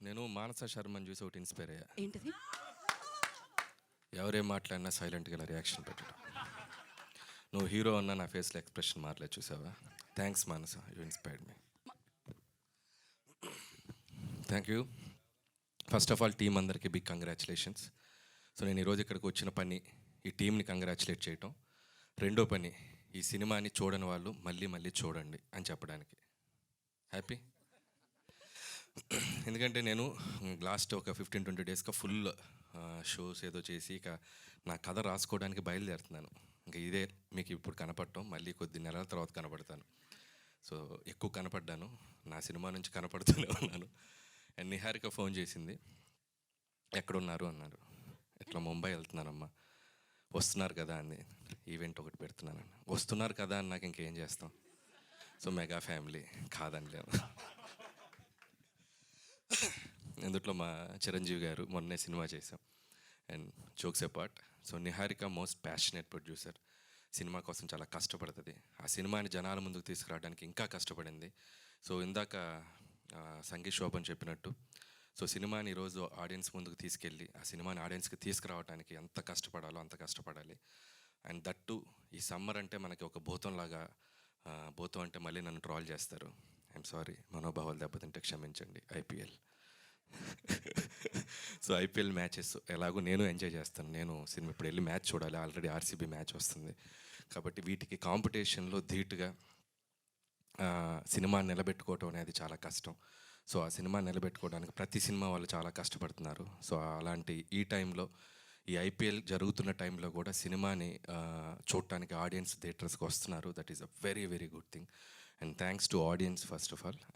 నేను మానస శర్మని చూసి ఒకటి ఇన్స్పైర్ అయ్యా. ఏంటిది? ఎవరేం మాట్లాడినా సైలెంట్గా ఇలా రియాక్షన్ పెట్టడం. నువ్వు హీరో అన్న నా ఫేస్లో ఎక్స్ప్రెషన్ మారలేదు, చూసావా? Thanks Manasa, you inspired me. Thank you. First of all team అందరికీ బిగ్ కంగ్రాచులేషన్స్. సో నేను ఈరోజు ఇక్కడికి వచ్చిన పని ఈ టీంని కంగ్రాచులేట్ చేయటం, రెండో పని ఈ సినిమాని చూడని వాళ్ళు మళ్ళీ మళ్ళీ చూడండి అని చెప్పడానికి. హ్యాపీ. ఎందుకంటే నేను లాస్ట్ ఒక 15-20 డేస్గా ఫుల్ షోస్ ఏదో చేసి ఇక నా కథ రాసుకోవడానికి బయలుదేరుతున్నాను. ఇంకా ఇదే మీకు ఇప్పుడు కనపడటం, మళ్ళీ కొద్ది నెలల తర్వాత కనపడతాను. సో ఎక్కువ కనపడ్డాను, నా సినిమా నుంచి కనపడుతూనే ఉన్నాను. అండ్ నిహారిక ఫోన్ చేసింది, ఎక్కడున్నారు అన్నారు. ఇట్లా ముంబై వెళ్తున్నానమ్మా. వస్తున్నారు కదా అంది. ఈవెంట్ ఒకటి పెడుతున్నాను. వస్తున్నారు కదా అని నాకు ఇంకేం చేస్తాం. సో మెగా ఫ్యామిలీ కాదనిలేము. ఇందులో మా చిరంజీవి గారు మొన్నే సినిమా చేసాం. And jokes apart, so Niharika most passionate producer. సినిమా కోసం చాలా కష్టపడుతుంది. ఆ సినిమాని జనాల ముందుకు తీసుకురావడానికి ఇంకా కష్టపడింది. సో ఇందాక సంగీత్ శోభన్ చెప్పినట్టు, సో సినిమాని ఈరోజు ఆడియన్స్ ముందుకు తీసుకెళ్ళి ఆ సినిమాని ఆడియన్స్కి తీసుకురావడానికి ఎంత కష్టపడాలో అంత కష్టపడాలి. అండ్ దట్టు ఈ సమ్మర్ అంటే మనకి ఒక భూతంలాగా, భూతం అంటే మళ్ళీ నన్ను ట్రాల్ చేస్తారు. ఐఎమ్ సారీ, మనోభావాలు దెబ్బతింటే క్షమించండి. ఐపీఎల్ సో ఐపీఎల్ మ్యాచెస్ ఎలాగో నేను ఎంజాయ్ చేస్తాను. నేను సినిమా ఇప్పుడు వెళ్ళి మ్యాచ్ చూడాలి, ఆల్రెడీ ఆర్సీబీ మ్యాచ్ వస్తుంది. కాబట్టి వీటికి కాంపిటీషన్లో ధీటుగా సినిమా నిలబెట్టుకోవటం అనేది చాలా కష్టం. సో ఆ సినిమా నిలబెట్టుకోవడానికి ప్రతి సినిమా వాళ్ళు చాలా కష్టపడుతున్నారు. సో అలాంటి ఈ టైంలో, ఈ ఐపీఎల్ జరుగుతున్న టైంలో కూడా సినిమాని చూడటానికి ఆడియన్స్ థియేటర్స్కి వస్తున్నారు. That is a very very good thing. And thanks to audience first of all.